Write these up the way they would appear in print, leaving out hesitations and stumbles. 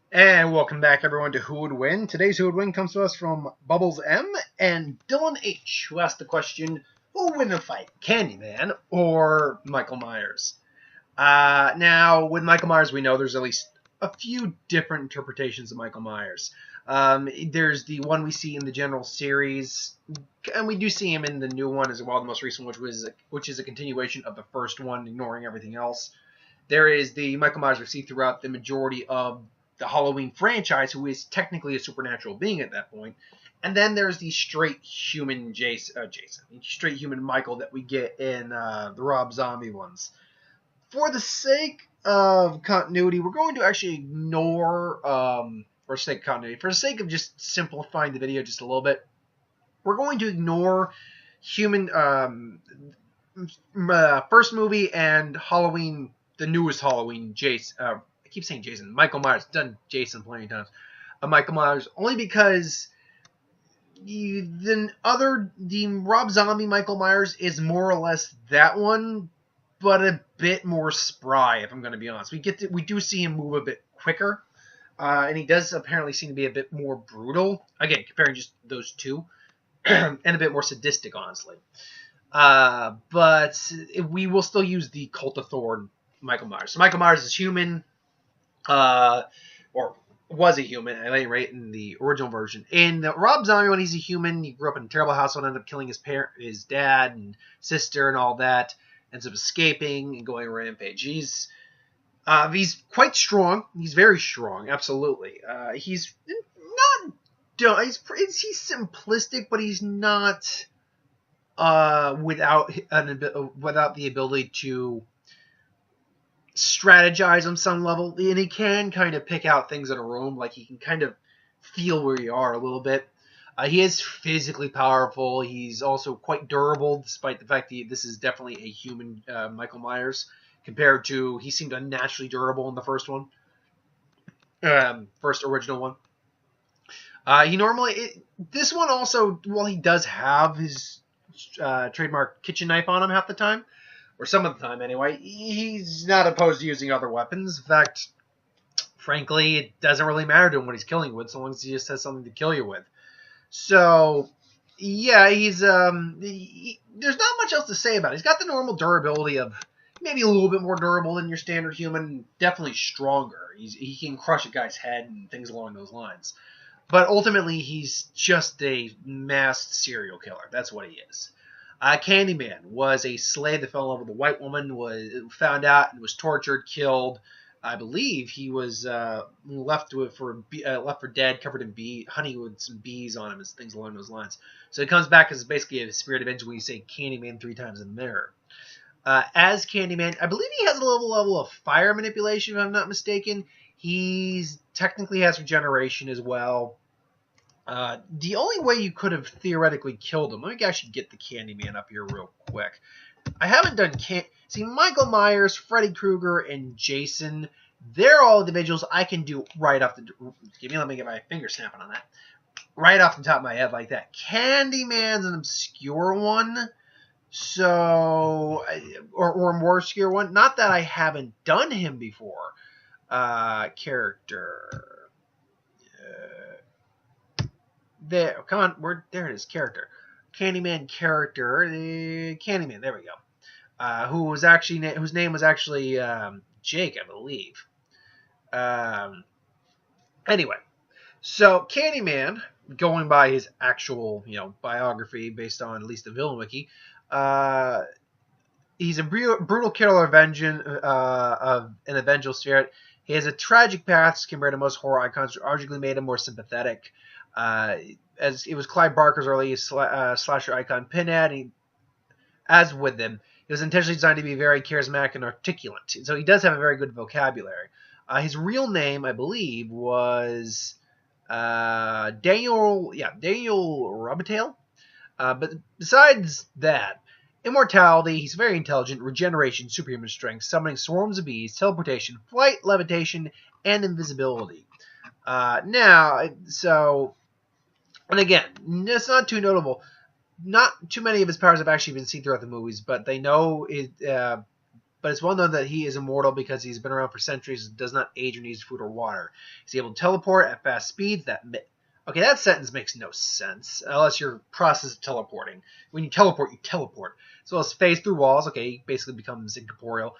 And welcome back, everyone, to Who Would Win. Today's Who Would Win comes to us from Bubbles M and Dylan H, who asked the question, who would win a fight, Candyman or Michael Myers? Now, with Michael Myers, we know there's at least a few different interpretations of Michael Myers. There's the one we see in the general series, and we do see him in the new one as well, the most recent, which is a continuation of the first one, ignoring everything else. There is the Michael Myers we see throughout the majority of the Halloween franchise, who is technically a supernatural being at that point. And then there's the straight human straight human Michael that we get in the Rob Zombie ones. For the sake of continuity, we're going to actually ignore, for sake of continuity, for the sake of just simplifying the video just a little bit, we're going to ignore human first movie and Halloween, the newest Halloween, Jason. I keep saying Jason. Michael Myers. Done Jason plenty of times. Michael Myers, only because the Rob Zombie Michael Myers is more or less that one, but a bit more spry. If I'm going to be honest, we do see him move a bit quicker, and he does apparently seem to be a bit more brutal. Again, comparing just those two, and a bit more sadistic, honestly. But we will still use the Cult of Thorn Michael Myers. So Michael Myers is human, or was a human at any rate in the original version. In the Rob Zombie one, he's a human. He grew up in a terrible household, ended up killing his dad and sister and all that. Ends up escaping and going rampage. He's quite strong. He's very strong, absolutely. He's not dumb. He's simplistic, but he's not without the ability to strategize on some level, and he can kind of pick out things in a room. Like, he can kind of feel where you are a little bit. He is physically powerful. He's also quite durable, despite the fact that this is definitely a human Michael Myers, compared to he seemed unnaturally durable in the first one, first original one. This one also, while he does have his trademark kitchen knife on him half the time, or some of the time anyway, he's not opposed to using other weapons. In fact, frankly, it doesn't really matter to him what he's killing with, so long as he just has something to kill you with. So, yeah, there's not much else to say about it. He's got the normal durability of maybe a little bit more durable than your standard human, definitely stronger. He can crush a guy's head and things along those lines. But ultimately, he's just a masked serial killer. That's what he is. Candyman was a slave that fell in love with a white woman, was found out and was tortured, killed. I believe he was left for dead, covered in honey with some bees on him and things along those lines. So it comes back as basically a spirit of vengeance when you say Candyman 3 times in the mirror. As Candyman, I believe he has a level of fire manipulation, if I'm not mistaken. He's technically has regeneration as well. The only way you could have theoretically killed him, let me actually get the Candyman up here real quick. I haven't done see, Michael Myers, Freddy Krueger, and Jason. They're all individuals I can do right off the. Let me get my finger snapping on that. Right off the top of my head, like that. Candyman's an obscure one, so or a more obscure one. Not that I haven't done him before. Character. There, come on, there it is. Character, Candyman character, Candyman. There we go. Whose name was actually Jake, I believe. Anyway, so Candyman, going by his actual biography based on at least the Villain Wiki, he's a brutal killer of an vengeful spirit. He has a tragic past compared to most horror icons, which arguably made him more sympathetic. As it was Clive Barker's early slasher icon Pinhead, as with them, he was intentionally designed to be very charismatic and articulate. So he does have a very good vocabulary. His real name, I believe, was Daniel Rubatail. But besides that, immortality, he's very intelligent, regeneration, superhuman strength, summoning swarms of bees, teleportation, flight, levitation, and invisibility. And again, it's not too notable. Not too many of his powers have actually been seen throughout the movies, but they know it. but it's well known that he is immortal because he's been around for centuries and does not age or needs food or water. He's able to teleport at fast speeds. Okay, that sentence makes no sense unless you're process of teleporting. When you teleport, you teleport. So as phase through walls. Okay, he basically becomes incorporeal.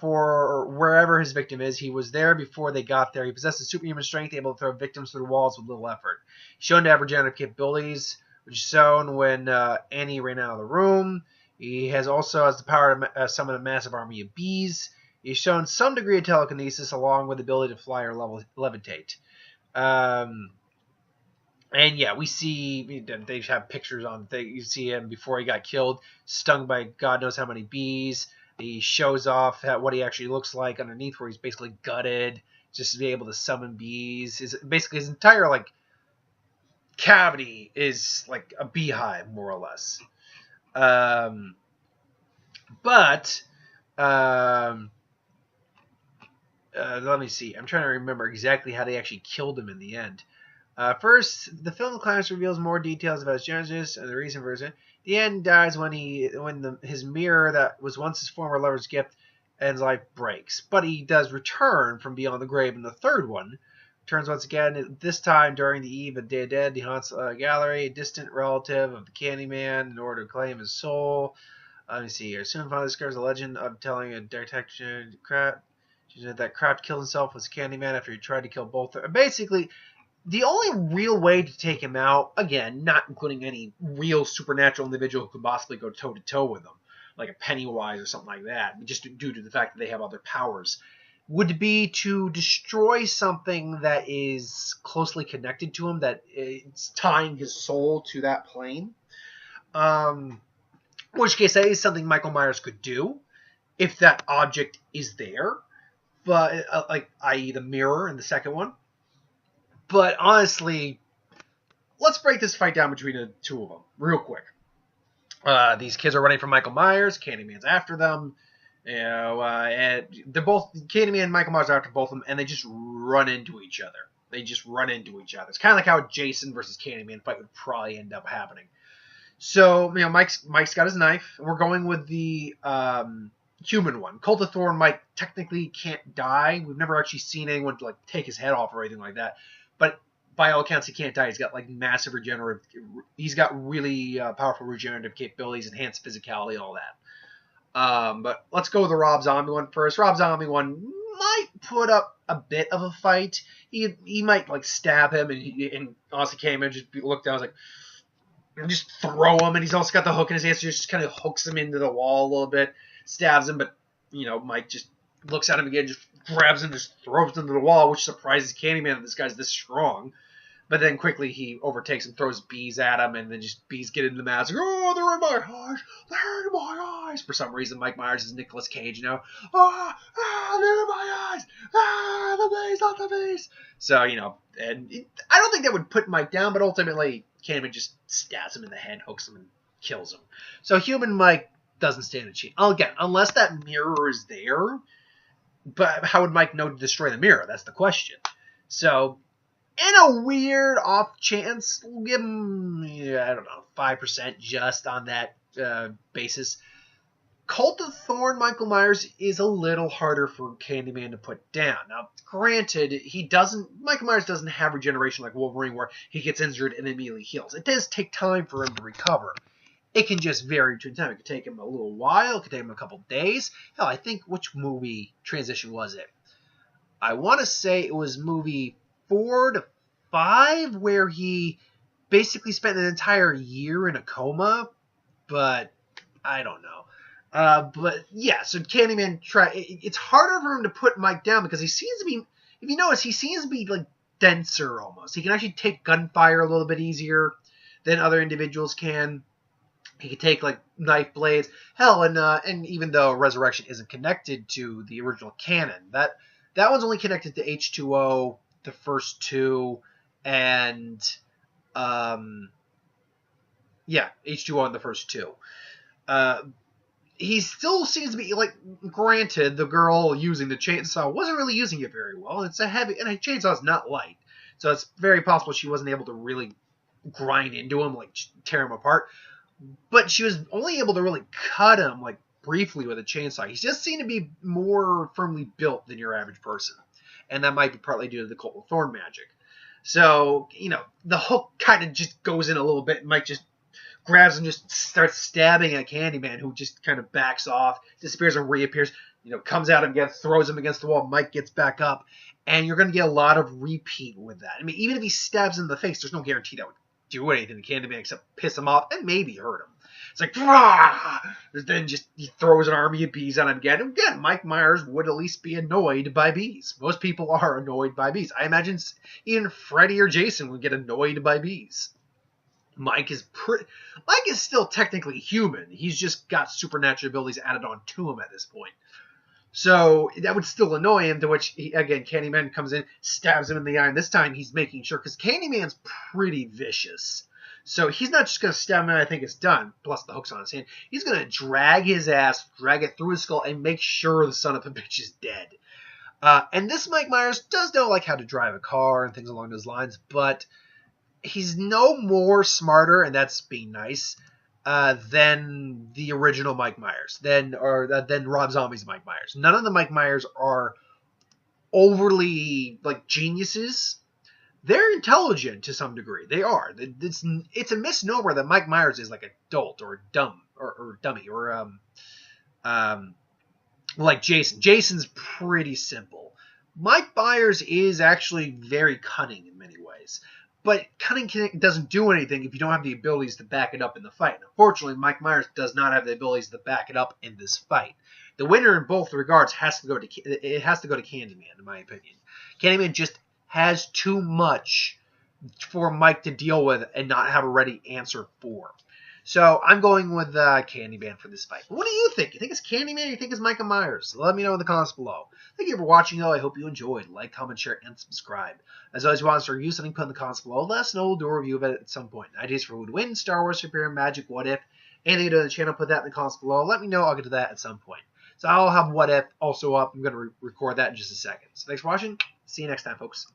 For wherever his victim is, he was there before they got there. He possesses superhuman strength, able to throw victims through walls with little effort. He's shown to have regenerative capabilities, which is shown when Annie ran out of the room. He has the power to summon a massive army of bees. He's shown some degree of telekinesis along with the ability to fly or levitate. And yeah, we see they have pictures on. You see him before he got killed, stung by God knows how many bees. He shows off what he actually looks like underneath, where he's basically gutted, just to be able to summon bees. Basically his entire cavity is like a beehive, more or less. Let me see. I'm trying to remember exactly how they actually killed him in the end. First, the film climax reveals more details about his genesis and the reason for it. The end dies when his mirror that was once his former lover's gift and his life breaks. But he does return from beyond the grave in the third one. Returns once again, this time during the eve of Day of Dead. He haunts a gallery, a distant relative of the Candyman, in order to claim his soul. Let me see here. Soon finally discovers the legend of telling a detective that Kraft killed himself was Candyman after he tried to kill both. Basically, the only real way to take him out, again, not including any real supernatural individual who could possibly go toe-to-toe with him, like a Pennywise or something like that, just due to the fact that they have other powers, would be to destroy something that is closely connected to him, that it's tying his soul to that plane. In which case, that is something Michael Myers could do, if that object is there, but i.e. the mirror in the second one. But honestly, let's break this fight down between the two of them real quick. These kids are running from Michael Myers. Candyman's after them. And they're both Candyman and Michael Myers are after both of them, and they just run into each other. It's kind of like how Jason versus Candyman fight would probably end up happening. So Mike's got his knife. We're going with the human one. Cult of Thorn Mike technically can't die. We've never actually seen anyone take his head off or anything like that. But by all accounts, he can't die. He's got massive regenerative. He's got really powerful regenerative capabilities, enhanced physicality, all that. But let's go with the Rob Zombie one first. Rob Zombie one might put up a bit of a fight. He might stab him, and honestly came and just look down, and just throw him. And he's also got the hook in his hand, so he just kind of hooks him into the wall a little bit, stabs him. But Mike just looks at him again, just grabs him, just throws him into the wall, which surprises Candyman that this guy's this strong. But then quickly he overtakes him, throws bees at him, and then just bees get into the mask. Oh, they're in my eyes! They're in my eyes! For some reason, Mike Myers is Nicolas Cage, they're in my eyes! The bees, not the bees! So, and I don't think that would put Mike down, but ultimately, Candyman just stabs him in the head, hooks him, and kills him. So human Mike doesn't stand a chance. Again, unless that mirror is there. But how would Mike know to destroy the mirror? That's the question. So, in a weird off chance, we'll give him, 5% just on that basis. Cult of Thorn Michael Myers is a little harder for Candyman to put down. Now, granted, Michael Myers doesn't have regeneration like Wolverine where he gets injured and immediately heals. It does take time for him to recover. It can just vary between time. It could take him a little while. It could take him a couple days. Hell, I think, which movie transition was it? I want to say it was movie 4 to 5, where he basically spent an entire year in a coma. But I don't know. But yeah, so Candyman it's harder for him to put Mike down because he seems to be, if you notice, he seems to be denser almost. He can actually take gunfire a little bit easier than other individuals can. He could take knife blades. Hell, and even though Resurrection isn't connected to the original canon, that one's only connected to H2O, the first two, and H2O in the first two. He still seems to be granted, the girl using the chainsaw wasn't really using it very well. It's a chainsaw's not light, so it's very possible she wasn't able to really grind into him, tear him apart. But she was only able to really cut him briefly with a chainsaw. He just seemed to be more firmly built than your average person. And that might be partly due to the Colt of Thorn magic. So, the hook kind of just goes in a little bit. Mike just grabs and just starts stabbing at Candyman, who just kind of backs off, disappears and reappears, comes at him again, throws him against the wall. Mike gets back up, and you're going to get a lot of repeat with that. I mean, even if he stabs him in the face, there's no guarantee that would do anything to Candyman except piss him off and maybe hurt him. It's like, Rah! Then just he throws an army of bees on him again. And again, Mike Myers would at least be annoyed by bees. Most people are annoyed by bees. I imagine even Freddy or Jason would get annoyed by bees. Mike is still technically human. He's just got supernatural abilities added on to him at this point. So that would still annoy him, to which, Candyman comes in, stabs him in the eye, and this time he's making sure, because Candyman's pretty vicious. So he's not just going to stab him and I think it's done, plus the hook's on his hand. He's going to drag his ass, drag it through his skull, and make sure the son of a bitch is dead. And this Mike Myers does know how to drive a car and things along those lines, but he's no more smarter, and that's being nice, than the original Mike Myers, than Rob Zombie's Mike Myers. None of the Mike Myers are overly geniuses. They're intelligent to some degree. They are. It's a misnomer that Mike Myers is like a dolt or dumb or dummy or like Jason. Jason's pretty simple. Mike Myers is actually very cunning in many ways. But cunning doesn't do anything if you don't have the abilities to back it up in the fight. And unfortunately, Mike Myers does not have the abilities to back it up in this fight. The winner in both regards has to go to Candyman, in my opinion. Candyman just has too much for Mike to deal with and not have a ready answer for. So I'm going with Candyman for this fight. What do you think? You think it's Candyman or you think it's Micah Myers? Let me know in the comments below. Thank you for watching, though. I hope you enjoyed. Like, comment, share, and subscribe. As always, if you want us to review something, put in the comments below. Let us know. We'll do a review of it at some point. Ideas for who would win, Star Wars, Superhero, Magic, What If, anything to do on the channel, put that in the comments below. Let me know. I'll get to that at some point. So I'll have What If also up. I'm going to record that in just a second. So thanks for watching. See you next time, folks.